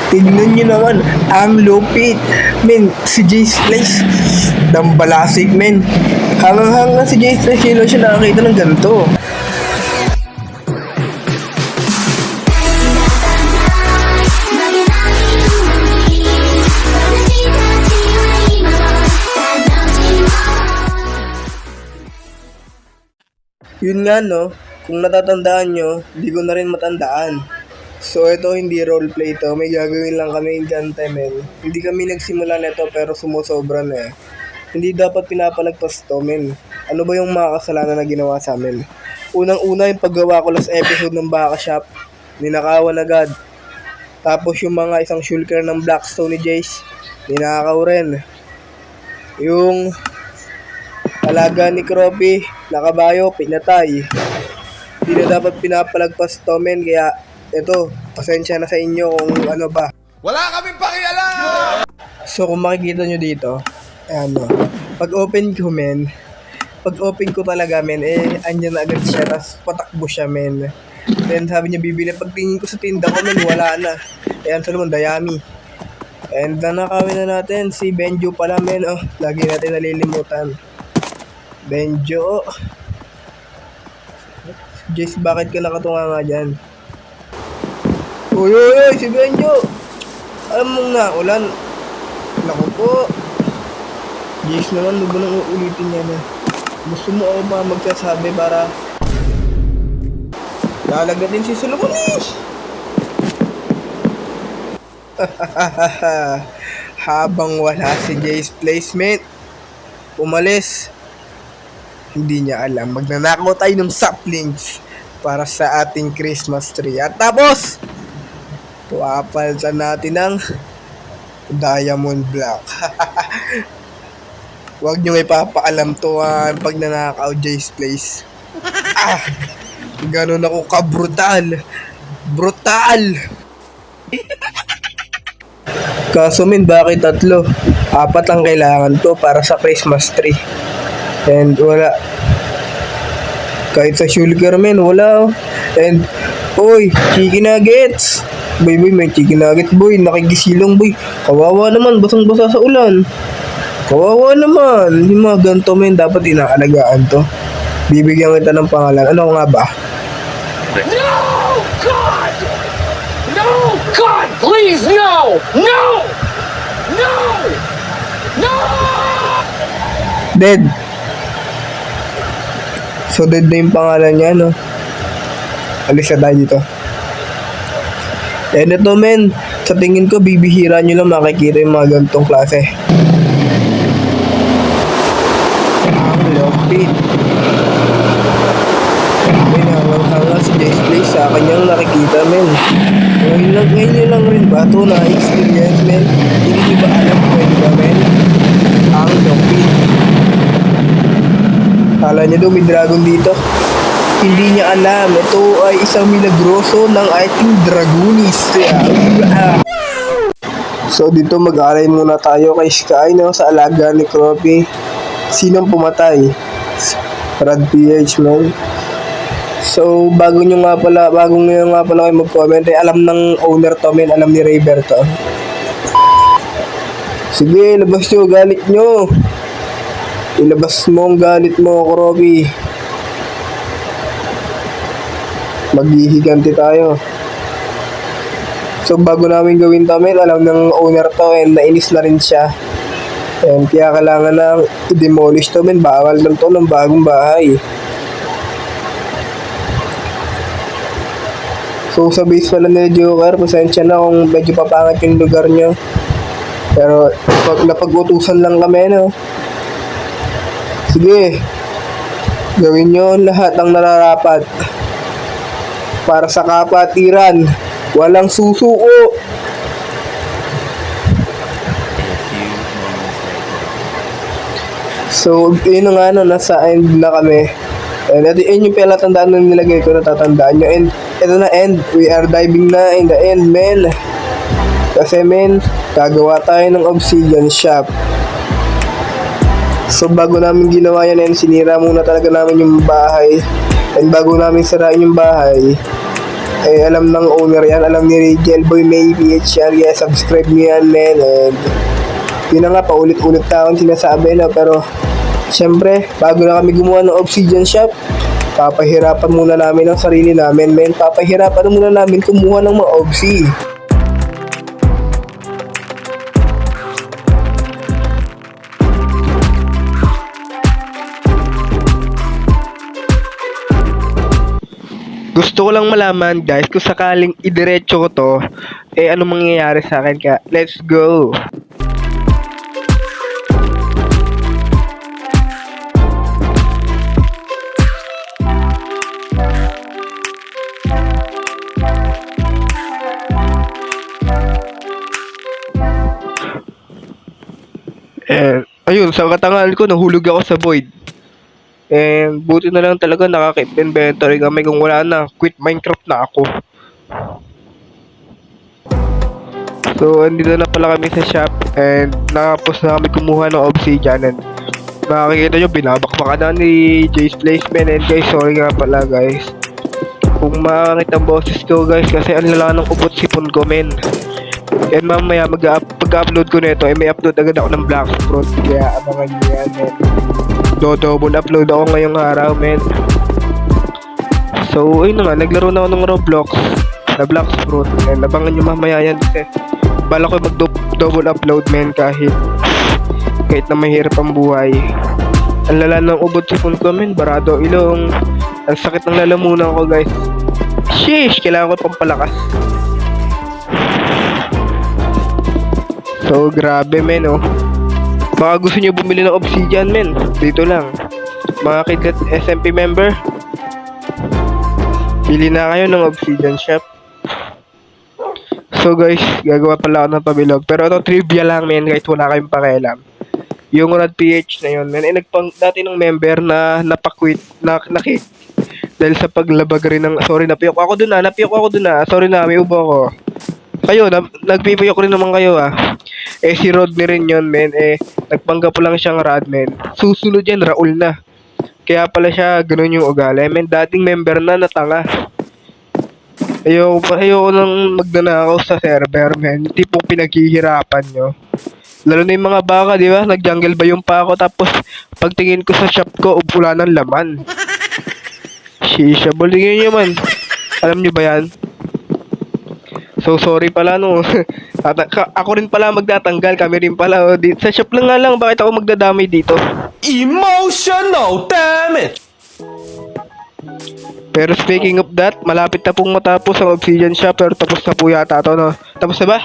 Tignan nyo naman, ang lupit. Men, si Jace Place, dambalasik men. Hangang-hanga si Jace Place, kailan siya nakakita ng ganito. Yun nga no, kung natatandaan nyo, di ko na rin matandaan. So ito hindi roleplay to, may gagawin lang kami in men. Hindi kami nagsimula nito pero sumusobra na eh. Hindi dapat pinapalagpas to men. Ano ba yung mga kasalanan na ginawa sa amin? Unang-una yung paggawa ko last episode ng Baka Shop, ninakawan agad. Tapos yung mga isang shulker ng Blackstone ni Jace, ninakaw rin. Yung alaga ni Kropi, nakabayo, pinatay. Hindi na dapat pinapalagpas to men, kaya ito, pasensya na sa inyo kung ano ba. Wala kaming pakialam! So kung makikita nyo dito, ayan o. Pag open ko men, pag open ko talaga men, andyan na agad siya, tapos patakbo siya men. Then sabi niya bibili, pagtingin ko sa tinda ko men, wala na. Ayan sa naman, Dayami. And nanakawin na natin, si Benjo pala men, oh, lagi natin nalilimutan. Benjo. Jace, bakit ka nakatunga nga dyan? Uy, si Benjo! Alam mong na, ulan. Naku po. Jace naman, huwag mo nang uulitin yan eh. Gusto mo ako ba magsasabi para lalagatin si Solomonis? Habang wala si Jace Placement, umalis. Hindi niya alam, magnanakaw tayo ng saplings para sa ating Christmas tree. At tapos, papalitan natin ng diamond block. Huwag nyo ipapaalam to pag nanakaw Jace Place. Ganon ako ka-brutal. Brutal! Kaso min, bakit 3? 4 lang kailangan to para sa Christmas tree. And wala. Kahit sa shulker men, wala. And, oy, chicken nuggets. Boy, may chicken nuggets boy. Nakikisilong boy. Kawawa naman, basang-basa sa ulan. Kawawa naman. Yung mga ganito men, dapat inaalagaan to. Bibigyan kita ng pangalan. Ano nga ba? No! God! No! God! Please, no! No! No! No! Dead. So dead na yung pangalan niya, no? Alis na tayo dito. And ito men, sa tingin ko bibihira nyo lang makikita yung mga ganitong klase. Ang lupit. May nangang-hanga si Jace Place sa kanyang nakikita men. Ngayon lang rin ba ito na experience men? Hindi nyo ba alam pwede ba men? Ang lupit. Kala niya daw may dragon dito. Hindi niya alam, ito ay isang milagroso ng ating dragonis. So dito mag-alay muna tayo kay Sky, no, sa alaga ni Kropi. Sinong pumatay? Brad PH man. So bago nyo nga pala kayo mag-comment, alam ng owner to men, alam ni Raver to. Sige, labas nyo, galit nyo. Ilabas mo ang galit mo, Kropi. Maghihiganti tayo. So bago namin gawin to, men, alam ng owner to and nainis na rin siya. And kaya kailangan na i-demolish to, men. Bawal lang to ng bagong bahay. So sa base pala ni Joker, pasensya na kung medyo papangat yung lugar nyo. Pero napag-utusan lang kami, no? Sige, gawin nyo lahat ang nararapat para sa kapatiran. Walang susuko. So, yun nga no, nasa end na kami. And yun yung palatandaan na nilagay ko, natatandaan nyo. And ito na end, we are diving na in the end, men. Kasi men, gagawa tayo ng obsidian shop. So bago namin ginawa yan, and sinira muna talaga namin yung bahay. And bago namin sirain yung bahay, Eh, alam ng owner yan, alam ni Gelboy May PH yan. Kaya subscribe nyo yan, men. And yun na nga, paulit-ulit taong sinasabi na. Pero, syempre, bago na kami gumawa ng Obsidian Shop, papahirapan muna namin ang sarili namin, men. Papahirapan muna namin kumuha ng mga Obsi. Gusto ko lang malaman, guys, kung sakaling idiretso ko to, eh ano mangyayari sa akin, kaya let's go! Ayun, sa katangahan ko, nahulog ako sa void. And buti na lang talaga nakaka-keep inventory kami, kung wala na, quit Minecraft na ako. So, andito na pala kami sa shop and nakapos na kami kumuha ng obsidian. And makikita nyo, binabakbakan na ni Jay's Placement. And guys, sorry nga pala guys kung makakita ang boses ko guys, kasi ang lala ng ubot sipon ko, men. And mamaya pag-upload ko nito, may upload agad ako ng Black Fruit, kaya abangan nyo yan, men. Double upload ako ngayong araw, men. So, ayun na nga, naglaro na ako ng Roblox na Black Fruit. And abangan nyo mamaya yan kasi bala ko mag-double upload, men, kahit na mahirap ang buhay. Ang lala ng ubod sipon ko, men. Barado ilong. Ang sakit ng lalamunan ko, guys. Sheesh! Kailangan ko pampalakas. So, grabe, men, oh. Baka gusto nyo bumili ng obsidian, men. Dito lang. Mga kidlat SMP member, pili na kayo ng Obsidian Shop. So guys, gagawa pala ako ng pabilog. Pero ito trivia lang, men, kahit wala kayong pakialam. Yung Rad PH na yun, men, dati ng member na napakwit, na-kick. Dahil sa paglabag rin ng, sorry, napiyok ako dun sorry na, may ubo ako. Kayo, nagpipiyok rin naman kayo, ah. Eh, si Rodney rin yun, men. Eh, nagpanggap po lang siyang Rad, men. Susunod yan, Raul na. Kaya pala siya, ganun yung ugali. Men, dating member na natanga. Ayoko nang magnanakaw sa server, men. Yung tipong pinaghihirapan nyo. Lalo na yung mga baka, di ba? Nag-jungle ba yung pa ako, tapos pagtingin ko sa shop ko, wala ng laman. Shisha, bulingin nyo, man. Alam nyo ba yan? So, sorry pala, no. Ako rin pala magtatanggal. Kami rin pala. Sa shop lang nga lang. Bakit ako magdadamay dito? Emotional damage! Pero speaking of that, malapit na pong matapos ang Obsidian Shop. Pero tapos na po yata ito, no? Tapos na ba?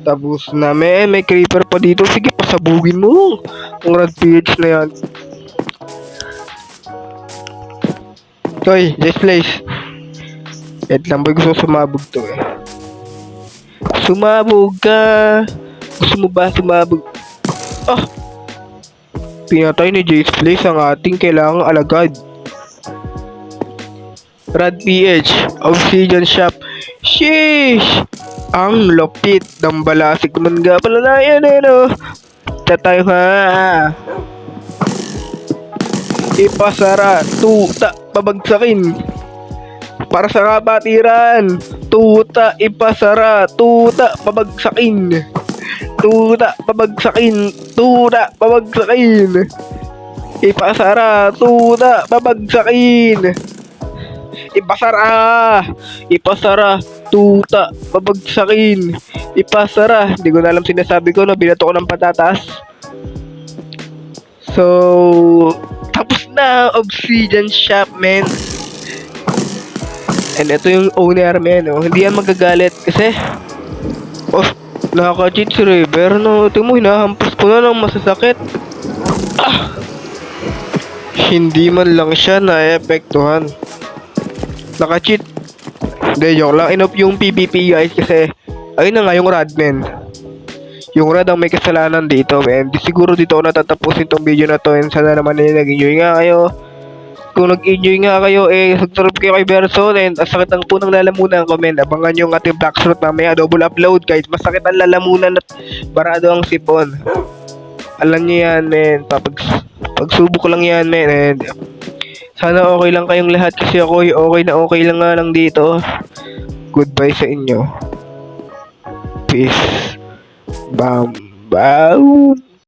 Tapos na. May creeper pa dito. Sige, pasabugin mo. Ang Rad PH na yan. Hoy, this place. Wait lang, boy. Gusto ko sumabog to, eh. Sumabog ka. Gusto mo ba sumabog? Ah! Pinatay ni Jay's Place ang ating kailangang alagad. Rad PH, Obsidian Shop. Sheesh! Ang lupit ng balasik man nga pala na yan, eh, no? Tatayo ha. Ipasara, tuta, pabagsakin. Para sa kabatiran. Tuta, ipasara, tuta, pabagsakin. Tuta, pabagsakin. Tuta, pabagsakin. Ipasara, tuta, pabagsakin. Ipasara. Ipasara, tuta, pabagsakin. Ipasara. Hindi ko na alam sinasabi ko, no? Binato ko ng patatas. So, tapos na Obsidian Shop, men. And ito yung owner, men, oh. Hindi yan magagalit kasi nakaka-cheat si River, no. Tingnan mo, hinahampas ko na ng masasakit. Ah! Hindi man lang siya na-epektuhan. Naka-cheat. Hindi, joke lang. Inop yung PvP, guys, kasi ayun na nga yung Rad, men. Yung Rad ang may kasalanan dito, men. Siguro dito ako natatapusin tong video na to, and sana naman nag-enjoy nga kayo. Kung nag-enjoy nga kayo, subscribe kayo kay Berson, and sakit ang punang lalamunan ko, men. Abangan yung ating Black Fruit mamaya, double upload, guys. Masakit ang lalamunan at barado ang sipon. Alam niyo yan, men. Pagsubok ko lang yan, men. And Sana okay lang kayong lahat kasi ako okay lang nga lang dito. Goodbye sa inyo. Peace. Bam. Bam.